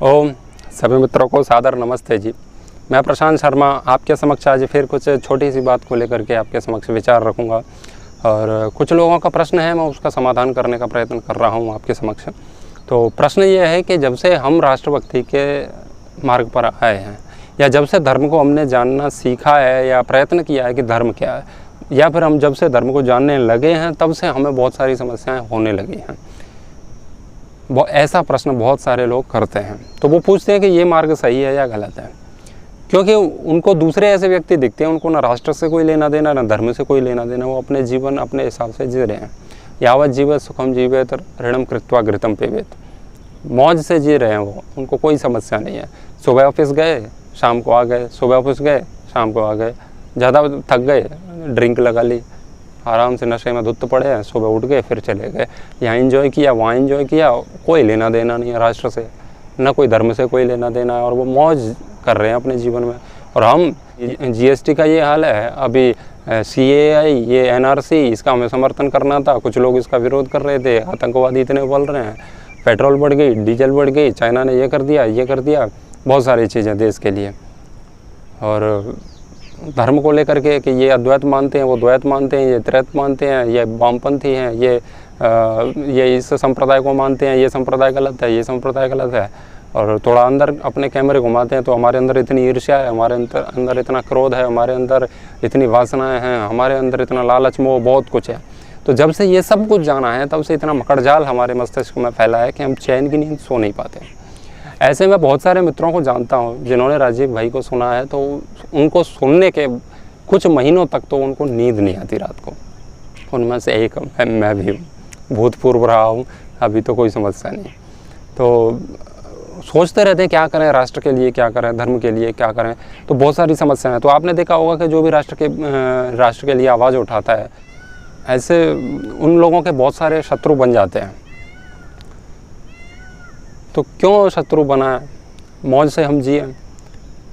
ओम सभी मित्रों को सादर नमस्ते जी। मैं प्रशांत शर्मा आपके समक्ष आज फिर कुछ छोटी सी बात को लेकर के आपके समक्ष विचार रखूंगा और कुछ लोगों का प्रश्न है, मैं उसका समाधान करने का प्रयत्न कर रहा हूं आपके समक्ष। तो प्रश्न ये है कि जब से हम राष्ट्रभक्ति के मार्ग पर आए हैं या जब से धर्म को हमने जानना सीखा है या प्रयत्न किया है कि धर्म क्या है, या फिर हम जब से धर्म को जानने लगे हैं तब से हमें बहुत सारी समस्याएं होने लगी हैं। ऐसा प्रश्न बहुत सारे लोग करते हैं। तो वो पूछते हैं कि ये मार्ग सही है या गलत है, क्योंकि उनको दूसरे ऐसे व्यक्ति दिखते हैं, उनको ना राष्ट्र से कोई लेना देना ना धर्म से कोई लेना देना, वो अपने जीवन अपने हिसाब से जी रहे हैं। यावत जीवित सुखम जीवेत ऋणम कृत्वा घृतम पिबेत, मौज से जी रहे हैं वो, उनको कोई समस्या नहीं है। सुबह ऑफिस गए शाम को आ गए, सुबह ऑफिस गए शाम को आ गए, ज़्यादा थक गए ड्रिंक लगा ली, आराम से नशे में धुत पड़े हैं, सुबह उठ गए फिर चले गए, यहाँ एंजॉय किया वहाँ एंजॉय किया, कोई लेना देना नहीं है राष्ट्र से, ना कोई धर्म से कोई लेना देना है, और वो मौज कर रहे हैं अपने जीवन में। और हम जीएसटी का ये हाल है, अभी सीएए ये एनआरसी इसका हमें समर्थन करना था, कुछ लोग इसका विरोध कर रहे थे, आतंकवादी इतने बोल रहे हैं, पेट्रोल बढ़ गई डीजल बढ़ गई, चाइना ने ये कर दिया, बहुत सारी चीज़ें देश के लिए। और धर्म को लेकर के कि ये अद्वैत मानते हैं, वो द्वैत मानते हैं, ये त्रैत मानते हैं, ये वामपंथी हैं, ये इस संप्रदाय को मानते हैं, ये संप्रदाय गलत है, ये संप्रदाय गलत है। और थोड़ा अंदर अपने कैमरे घुमाते हैं तो हमारे अंदर इतनी ईर्ष्या है, हमारे अंदर इतना क्रोध है, हमारे अंदर इतनी वासनाएं हैं, हमारे अंदर इतना लालच मोह बहुत कुछ है। तो जब से ये सब कुछ जाना है तब से इतना मकड़जाल हमारे मस्तिष्क में फैला है कि हम चैन की नींद सो नहीं पाते। ऐसे में बहुत सारे मित्रों को जानता हूँ जिन्होंने राजीव भाई को सुना है, तो उनको सुनने के कुछ महीनों तक तो उनको नींद नहीं आती रात को। उनमें से एक मैं भी भूतपूर्व रहा हूँ, अभी तो कोई समस्या नहीं। तो सोचते रहते हैं क्या करें, राष्ट्र के लिए क्या करें, धर्म के लिए क्या करें, तो बहुत सारी समस्याएं हैं। तो आपने देखा होगा कि जो भी राष्ट्र के लिए आवाज़ उठाता है, ऐसे उन लोगों के बहुत सारे शत्रु बन जाते हैं। तो क्यों शत्रु बना है, मौज से हम जिए।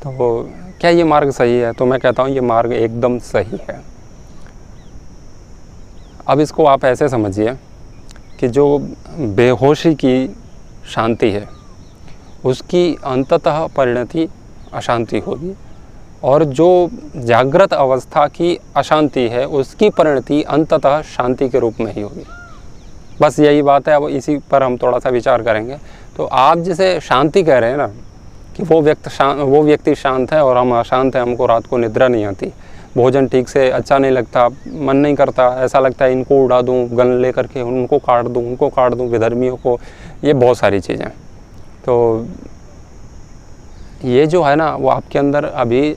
तो क्या ये मार्ग सही है? तो मैं कहता हूँ ये मार्ग एकदम सही है। अब इसको आप ऐसे समझिए कि जो बेहोशी की शांति है उसकी अंततः परिणति अशांति होगी, और जो जागृत अवस्था की अशांति है उसकी परिणति अंततः शांति के रूप में ही होगी। बस यही बात है। अब इसी पर हम थोड़ा सा विचार करेंगे। तो आप जिसे शांति कह रहे हैं ना, कि वो व्यक्ति शांत है और हम अशांत हैं, हमको रात को निद्रा नहीं आती, भोजन ठीक से अच्छा नहीं लगता, मन नहीं करता, ऐसा लगता है इनको उड़ा दूं, गन ले करके उनको काट दूं विधर्मियों को, ये बहुत सारी चीज़ें। तो ये जो है ना, वो आपके अंदर अभी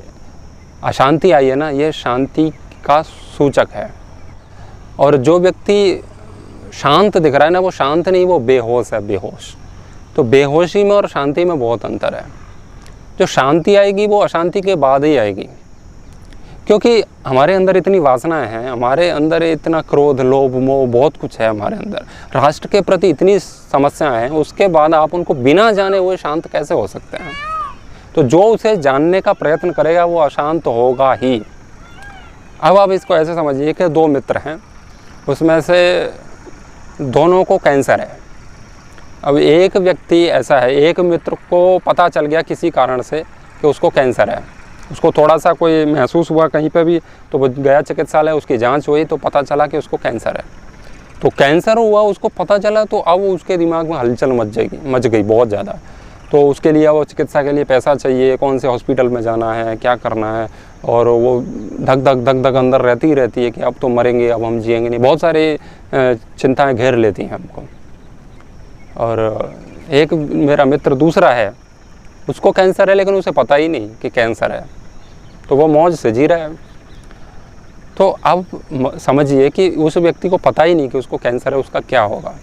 अशांति आई है ना, ये शांति का सूचक है। और जो व्यक्ति शांत दिख रहा है ना, वो शांत नहीं, वो बेहोश है, बेहोश। तो बेहोशी में और शांति में बहुत अंतर है। जो शांति आएगी वो अशांति के बाद ही आएगी, क्योंकि हमारे अंदर इतनी वासनाएं हैं, हमारे अंदर इतना क्रोध लोभ मोह बहुत कुछ है हमारे अंदर, राष्ट्र के प्रति इतनी समस्याएं हैं, उसके बाद आप उनको बिना जाने हुए शांत कैसे हो सकते हैं? तो जो उसे जानने का प्रयत्न करेगा वो अशांत होगा ही। अब आप इसको ऐसे समझिए कि दो मित्र हैं, उसमें से दोनों को कैंसर है। अब एक व्यक्ति ऐसा है, एक मित्र को पता चल गया किसी कारण से कि उसको कैंसर है, उसको थोड़ा सा कोई महसूस हुआ कहीं पे भी, तो वो गया चिकित्सालय, उसकी जांच हुई तो पता चला कि उसको कैंसर है। तो कैंसर हुआ, उसको पता चला, तो अब उसके दिमाग में हलचल मच गई बहुत ज़्यादा। तो उसके लिए वो चिकित्सा के लिए पैसा चाहिए, कौन से हॉस्पिटल में जाना है, क्या करना है, और वो धक धक अंदर रहती है कि अब तो मरेंगे, अब हम जिएंगे नहीं, बहुत सारी चिंताएं घेर लेती हैं हमको। और एक मेरा मित्र दूसरा है, उसको कैंसर है लेकिन उसे पता ही नहीं कि कैंसर है, तो वो मौज से जी रहा है। तो अब समझिए कि उस व्यक्ति को पता ही नहीं कि उसको कैंसर है, उसका क्या होगा।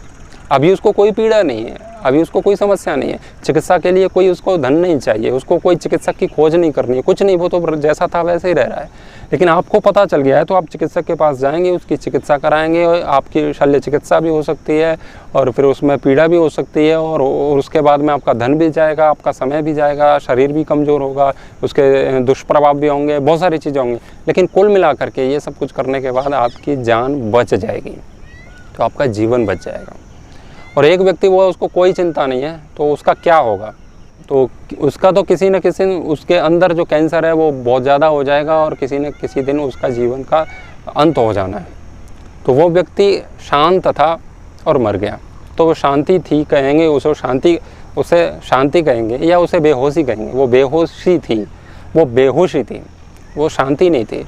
अभी उसको कोई पीड़ा नहीं है, अभी उसको कोई समस्या नहीं है, चिकित्सा के लिए कोई उसको धन नहीं चाहिए, उसको कोई चिकित्सक की खोज नहीं करनी है, कुछ नहीं, वो तो जैसा था वैसे ही रह रहा है। लेकिन आपको पता चल गया है तो आप चिकित्सक के पास जाएंगे, उसकी चिकित्सा कराएंगे, और आपकी शल्य चिकित्सा भी हो सकती है, और फिर उसमें पीड़ा भी हो सकती है, और उसके बाद में आपका धन भी जाएगा, आपका समय भी जाएगा, शरीर भी कमज़ोर होगा, उसके दुष्प्रभाव भी होंगे, बहुत सारी चीज़ें होंगी। लेकिन कुल मिला करके ये सब कुछ करने के बाद आपकी जान बच जाएगी, तो आपका जीवन बच जाएगा। और एक व्यक्ति वो है, उसको कोई चिंता नहीं है, तो उसका क्या होगा? तो उसका तो किसी न किसी उसके अंदर जो कैंसर है वो बहुत ज़्यादा हो जाएगा और किसी न किसी दिन उसका जीवन का अंत हो जाना है। तो वो व्यक्ति शांत था और मर गया, तो वो शांति थी कहेंगे, उसे शांति कहेंगे या उसे बेहोशी कहेंगे। वो बेहोशी थी, वो बेहोशी थी, वो शांति नहीं थी।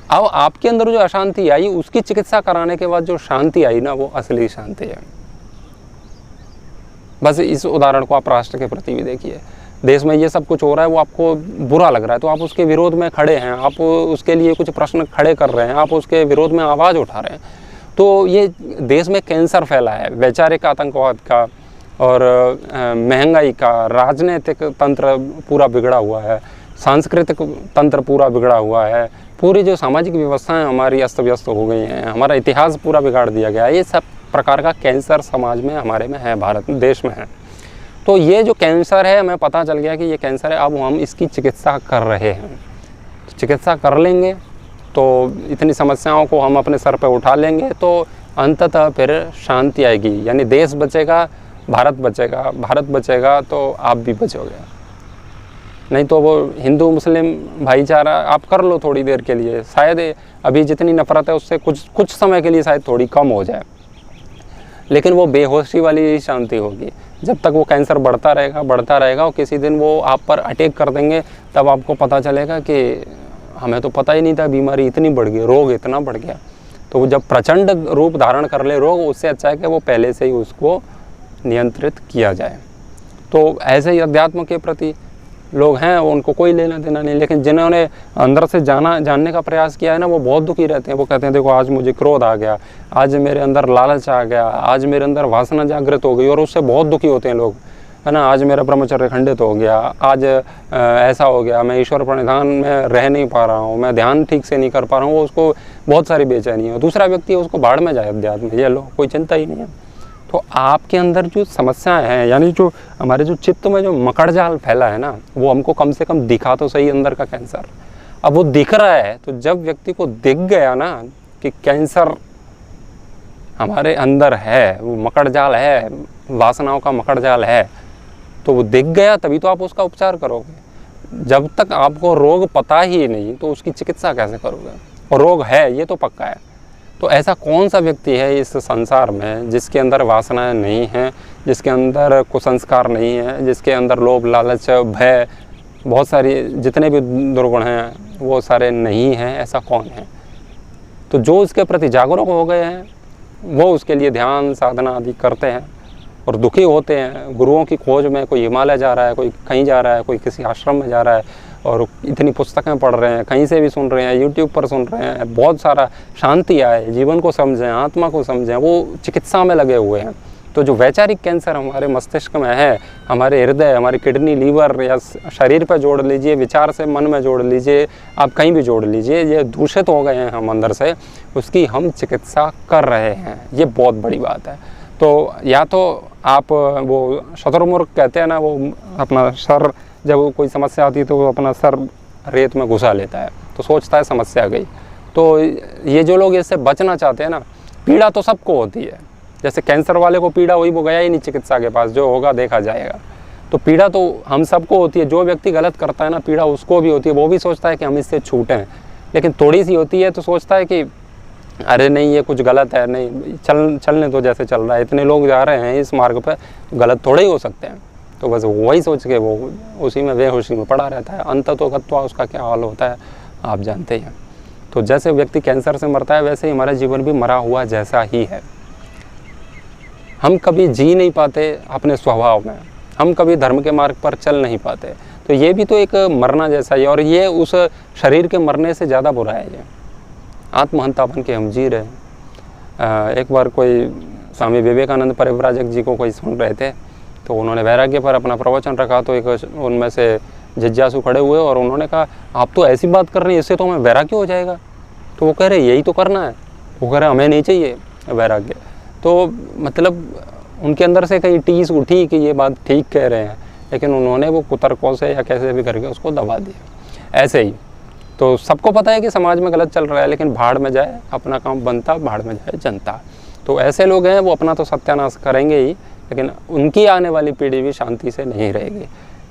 अब आपके अंदर जो अशांति आई उसकी चिकित्सा कराने के बाद जो शांति आई ना, वो असली शांति है। बस इस उदाहरण को आप राष्ट्र के प्रति भी देखिए। देश में ये सब कुछ हो रहा है, वो आपको बुरा लग रहा है तो आप उसके विरोध में खड़े हैं, आप उसके लिए कुछ प्रश्न खड़े कर रहे हैं, आप उसके विरोध में आवाज़ उठा रहे हैं। तो ये देश में कैंसर फैला है, वैचारिक आतंकवाद का और महंगाई का, राजनीतिक तंत्र पूरा बिगड़ा हुआ है, सांस्कृतिक तंत्र पूरा बिगड़ा हुआ है, पूरी जो सामाजिक व्यवस्थाएं हमारी अस्त व्यस्त हो गई हैं, हमारा इतिहास पूरा बिगाड़ दिया गया है। ये सब प्रकार का कैंसर समाज में हमारे में है, भारत देश में है। तो ये जो कैंसर है, हमें पता चल गया कि ये कैंसर है, अब हम इसकी चिकित्सा कर रहे हैं। तो चिकित्सा कर लेंगे तो इतनी समस्याओं को हम अपने सर पे उठा लेंगे तो अंततः फिर शांति आएगी, यानी देश बचेगा, भारत बचेगा, भारत बचेगा तो आप भी बचोगे। नहीं तो वो हिंदू मुस्लिम भाईचारा आप कर लो थोड़ी देर के लिए, शायद अभी जितनी नफरत है उससे कुछ समय के लिए शायद थोड़ी कम हो जाए, लेकिन वो बेहोशी वाली ही शांति होगी। जब तक वो कैंसर बढ़ता रहेगा और किसी दिन वो आप पर अटैक कर देंगे, तब आपको पता चलेगा कि हमें तो पता ही नहीं था बीमारी इतनी बढ़ गई, रोग इतना बढ़ गया। तो वो जब प्रचंड रूप धारण कर ले रोग, उससे अच्छा है कि वो पहले से ही उसको नियंत्रित किया जाए। तो ऐसे ही अध्यात्म के प्रति लोग हैं, उनको कोई लेना देना नहीं, लेकिन जिन्होंने अंदर से जानने का प्रयास किया है ना, वो बहुत दुखी रहते हैं। वो कहते हैं देखो आज मुझे क्रोध आ गया, आज मेरे अंदर लालच आ गया, आज मेरे अंदर वासना जागृत हो गई, और उससे बहुत दुखी होते हैं लोग, है ना। आज मेरा ब्रह्मचर्य खंडित हो गया, आज ऐसा हो गया, मैं ईश्वर प्रणिधान में रह नहीं पा रहा हूँ, मैं ध्यान ठीक से नहीं कर पा रहा हूँ, उसको बहुत सारी बेचैनी है। दूसरा व्यक्ति है उसको बाढ़ में जाए अध्यात्म, ये लो कोई चिंता ही नहीं है। तो आपके अंदर जो समस्याएं हैं, यानी जो हमारे जो चित्त में जो मकड़ जाल फैला है ना, वो हमको कम से कम दिखा तो सही अंदर का कैंसर। अब वो दिख रहा है, तो जब व्यक्ति को दिख गया ना कि कैंसर हमारे अंदर है, वो मकड़ जाल है, वासनाओं का मकड़ जाल है, तो वो दिख गया तभी तो आप उसका उपचार करोगे। जब तक आपको रोग पता ही नहीं तो उसकी चिकित्सा कैसे करोगे। और रोग है ये तो पक्का है। तो ऐसा कौन सा व्यक्ति है इस संसार में जिसके अंदर वासनाएं नहीं हैं, जिसके अंदर कुसंस्कार नहीं है, जिसके अंदर लोभ लालच भय बहुत सारी जितने भी दुर्गुण हैं वो सारे नहीं हैं? ऐसा कौन है? तो जो इसके प्रति जागरूक हो गए हैं वो उसके लिए ध्यान साधना आदि करते हैं और दुखी होते हैं। गुरुओं की खोज में कोई हिमालय जा रहा है, कोई कहीं जा रहा है, कोई किसी आश्रम में जा रहा है और इतनी पुस्तकें पढ़ रहे हैं, कहीं से भी सुन रहे हैं, यूट्यूब पर सुन रहे हैं, बहुत सारा शांति आए, जीवन को समझें, आत्मा को समझें, वो चिकित्सा में लगे हुए हैं। तो जो वैचारिक कैंसर हमारे मस्तिष्क में है, हमारे हृदय, हमारी किडनी, लीवर या शरीर पर जोड़ लीजिए, विचार से मन में जोड़ लीजिए, आप कहीं भी जोड़ लीजिए, ये दूषित हो गए हैं हम अंदर से, उसकी हम चिकित्सा कर रहे हैं। ये बहुत बड़ी बात है। तो या तो आप वो शतुर्मुर्ग कहते हैं ना, वो अपना सर जब कोई समस्या आती है तो वो अपना सर रेत में घुसा लेता है, तो सोचता है समस्या गई। तो ये जो लोग इससे बचना चाहते हैं ना, पीड़ा तो सबको होती है। जैसे कैंसर वाले को पीड़ा हुई, वो गया ही नहीं चिकित्सा के पास, जो होगा देखा जाएगा। तो पीड़ा तो हम सबको होती है। जो व्यक्ति गलत करता है ना, पीड़ा उसको भी होती है। वो भी सोचता है कि हम इससे छूटें, लेकिन थोड़ी सी होती है तो सोचता है कि अरे नहीं ये कुछ गलत है, नहीं चलने तो जैसे चल रहा है, इतने लोग जा रहे हैं इस मार्ग पर, गलत थोड़े ही हो सकते हैं। तो बस वही सोच के वो उसी में बेहोशी में पड़ा रहता है। अंततोगत्वा उसका क्या हाल होता है आप जानते हैं। तो जैसे व्यक्ति कैंसर से मरता है वैसे ही हमारा जीवन भी मरा हुआ जैसा ही है। हम कभी जी नहीं पाते अपने स्वभाव में, हम कभी धर्म के मार्ग पर चल नहीं पाते। तो ये भी तो एक मरना जैसा ही है, और ये उस शरीर के मरने से ज़्यादा बुरा है। ये आत्महंता बन के हम जी रहे हैं। एक बार कोई स्वामी विवेकानंद परिव्राजक जी को कोई सुन रहे थे, तो उन्होंने वैराग्य पर अपना प्रवचन रखा। तो एक उनमें से जिज्ञासु खड़े हुए और उन्होंने कहा आप तो ऐसी बात कर रहे हैं, इससे तो हमें वैराग्य हो जाएगा। तो वो कह रहे यही तो करना है। वो कह रहे हमें नहीं चाहिए वैराग्य। तो मतलब उनके अंदर से कहीं टीस उठी कि ये बात ठीक कह रहे हैं, लेकिन उन्होंने वो कुतर्कों से या कैसे भी करके उसको दबा दिया। ऐसे ही तो सबको पता है कि समाज में गलत चल रहा है, लेकिन भाड़ में जाए अपना काम बनता, भाड़ में जाए जनता। तो ऐसे लोग हैं, वो अपना तो सत्यानाश करेंगे ही, लेकिन उनकी आने वाली पीढ़ी भी शांति से नहीं रहेगी।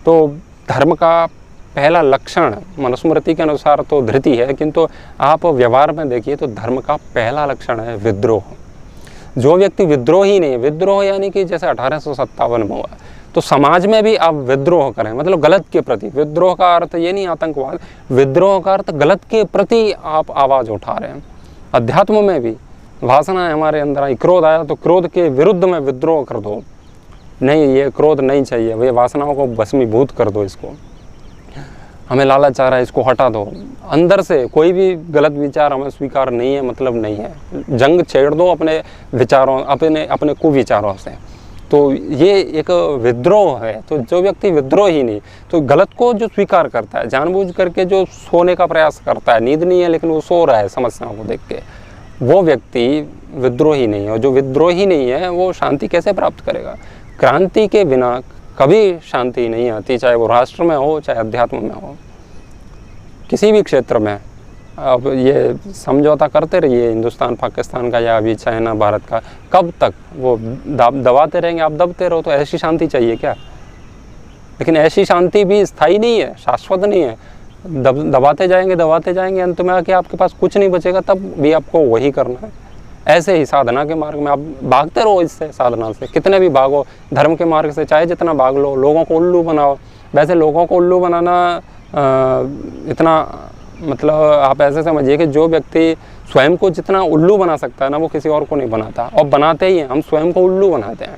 तो धर्म का पहला लक्षण मनुस्मृति के अनुसार तो धृति है, किंतु आप व्यवहार में देखिए तो धर्म का पहला लक्षण है विद्रोह। जो व्यक्ति विद्रोही नहीं है, विद्रोह यानी कि जैसे 1857 में हुआ, तो समाज में भी आप विद्रोह करें, मतलब गलत के प्रति। विद्रोह का अर्थ ये नहीं आतंकवाद, विद्रोह का अर्थ गलत के प्रति आप आवाज़ उठा रहे हैं। अध्यात्म में भी वासना है हमारे अंदर आई, क्रोध आया तो क्रोध के विरुद्ध में विद्रोह कर दो, नहीं ये क्रोध नहीं चाहिए, वे वासनाओं को भस्मीभूत कर दो, इसको हमें लालच आ रहा है इसको हटा दो। अंदर से कोई भी गलत विचार हमें स्वीकार नहीं है, मतलब नहीं है, जंग छेड़ दो अपने विचारों, अपने कुविचारों से। तो ये एक विद्रोह है। तो जो व्यक्ति विद्रोह ही नहीं, तो गलत को जो स्वीकार करता है, जानबूझ करके जो सोने का प्रयास करता है, नींद नहीं है लेकिन वो सो रहा है समस्याओं को देख के, वो व्यक्ति विद्रोही नहीं है। और जो विद्रोही नहीं है वो शांति कैसे प्राप्त करेगा? क्रांति के बिना कभी शांति नहीं आती, चाहे वो राष्ट्र में हो चाहे अध्यात्म में हो, किसी भी क्षेत्र में। अब ये समझौता करते रहिए हिंदुस्तान पाकिस्तान का या अभी चाइना भारत का, कब तक वो दबाते रहेंगे, आप दबते रहो। तो ऐसी शांति चाहिए क्या? लेकिन ऐसी शांति भी स्थायी नहीं है, शाश्वत नहीं है। दबाते जाएंगे, अंत में आके आपके पास कुछ नहीं बचेगा, तब भी आपको वही करना है। ऐसे ही साधना के मार्ग में आप भागते रहो, इससे साधना से कितने भी भागो, धर्म के मार्ग से चाहे जितना भाग लो, लोगों को उल्लू बनाओ। वैसे लोगों को उल्लू बनाना इतना, मतलब आप ऐसे समझिए कि जो व्यक्ति स्वयं को जितना उल्लू बना सकता है ना, वो किसी और को नहीं बनाता। और बनाते ही हैं, हम स्वयं को उल्लू बनाते हैं।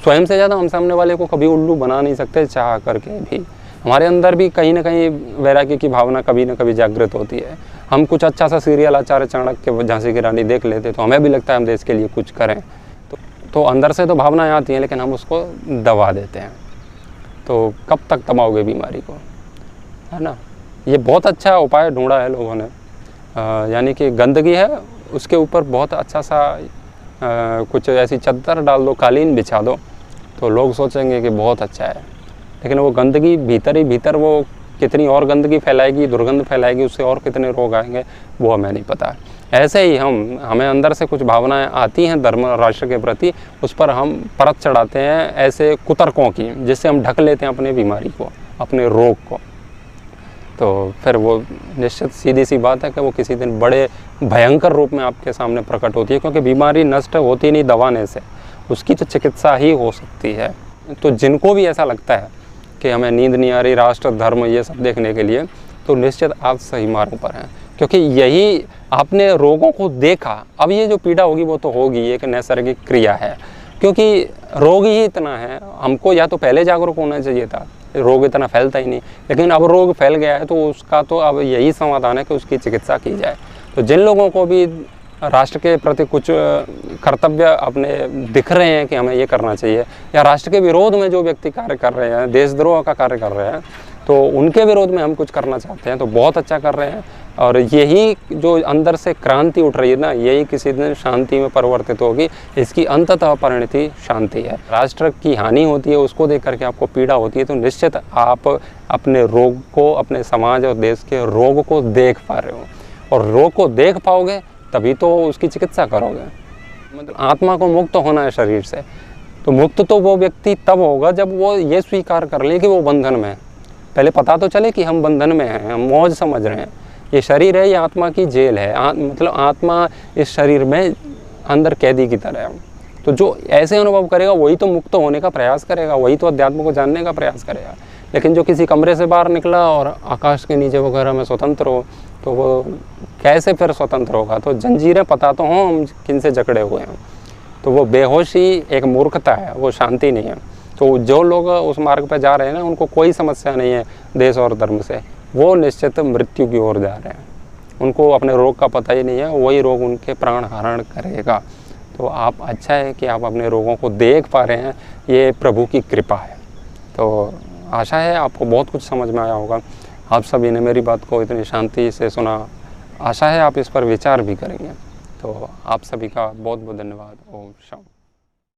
स्वयं से ज़्यादा हम सामने वाले को कभी उल्लू बना नहीं सकते, चाह करके भी। हमारे अंदर भी कहीं ना कहीं वैराग्य की भावना कभी ना कभी जागृत होती है। हम कुछ अच्छा सा सीरियल आचार्य चाणक्य झांसी की रानी देख लेते तो हमें भी लगता है हम देश के लिए कुछ करें, तो अंदर से तो भावनाएं आती हैं, लेकिन हम उसको दबा देते हैं। तो कब तक दबाओगे बीमारी को, है ना? ये बहुत अच्छा उपाय ढूंढा है लोगों ने, यानी कि गंदगी है उसके ऊपर बहुत अच्छा सा कुछ ऐसी चद्दर डाल दो, कालीन बिछा दो, तो लोग सोचेंगे कि बहुत अच्छा है। लेकिन वो गंदगी भीतर ही भीतर वो कितनी और गंदगी फैलाएगी, दुर्गंध फैलाएगी, उससे और कितने रोग आएंगे वो हमें नहीं पता। ऐसे ही हमें अंदर से कुछ भावनाएं आती हैं धर्म राष्ट्र के प्रति, उस पर हम परत चढ़ाते हैं ऐसे कुतर्कों की, जिससे हम ढक लेते हैं अपने बीमारी को, अपने रोग को। तो फिर वो निश्चित सीधी सी बात है कि वो किसी दिन बड़े भयंकर रूप में आपके सामने प्रकट होती है, क्योंकि बीमारी नष्ट होती नहीं दवाने से, उसकी तो चिकित्सा ही हो सकती है। तो जिनको भी ऐसा लगता है कि हमें नींद नहीं आ रही राष्ट्र धर्म ये सब देखने के लिए, तो निश्चित आप सही मार्ग पर हैं, क्योंकि यही आपने रोगों को देखा। अब ये जो पीड़ा होगी वो तो होगी, ये एक नैसर्गिक क्रिया है, क्योंकि रोग ही इतना है। हमको या तो पहले जागरूक होना चाहिए था, रोग इतना फैलता ही नहीं, लेकिन अब रोग फैल गया है तो उसका तो अब यही समाधान है कि उसकी चिकित्सा की जाए। तो जिन लोगों को भी राष्ट्र के प्रति कुछ कर्तव्य अपने दिख रहे हैं कि हमें ये करना चाहिए, या राष्ट्र के विरोध में जो व्यक्ति कार्य कर रहे हैं, देशद्रोह का कार्य कर रहे हैं, तो उनके विरोध में हम कुछ करना चाहते हैं, तो बहुत अच्छा कर रहे हैं। और यही जो अंदर से क्रांति उठ रही है ना, यही किसी दिन शांति में परिवर्तित होगी। इसकी अंततः परिणति शांति है। राष्ट्र की हानि होती है, उसको देख करके आपको पीड़ा होती है, तो निश्चित आप अपने रोग को, अपने समाज और देश के रोग को देख पा रहे हो, और रोग को देख पाओगे तभी तो उसकी चिकित्सा करोगे। मतलब आत्मा को मुक्त होना है शरीर से, तो मुक्त तो वो व्यक्ति तब होगा जब वो ये स्वीकार कर ले कि वो बंधन में है। पहले पता तो चले कि हम बंधन में हैं, हम मौज समझ रहे हैं, ये शरीर है, ये आत्मा की जेल है, मतलब आत्मा इस शरीर में अंदर कैदी की तरह है। तो जो ऐसे अनुभव करेगा वही तो मुक्त होने का प्रयास करेगा, वही तो अध्यात्म को जानने का प्रयास करेगा। लेकिन जो किसी कमरे से बाहर निकला और आकाश के नीचे वगैरह में स्वतंत्र हो, तो वो कैसे फिर स्वतंत्र होगा? तो जंजीरें पता तो हों हम किन से जकड़े हुए हैं, तो वो बेहोशी एक मूर्खता है, वो शांति नहीं है। तो जो लोग उस मार्ग पर जा रहे हैं ना, उनको कोई समस्या नहीं है देश और धर्म से, वो निश्चित मृत्यु की ओर जा रहे हैं। उनको अपने रोग का पता ही नहीं है, वही रोग उनके प्राण हरण करेगा। तो आप अच्छा है कि आप अपने रोगों को देख पा रहे हैं, ये प्रभु की कृपा है। तो आशा है आपको बहुत कुछ समझ में आया होगा। आप सभी ने मेरी बात को इतनी शांति से सुना, आशा है आप इस पर विचार भी करेंगे। तो आप सभी का बहुत बहुत धन्यवाद। ओम शांति।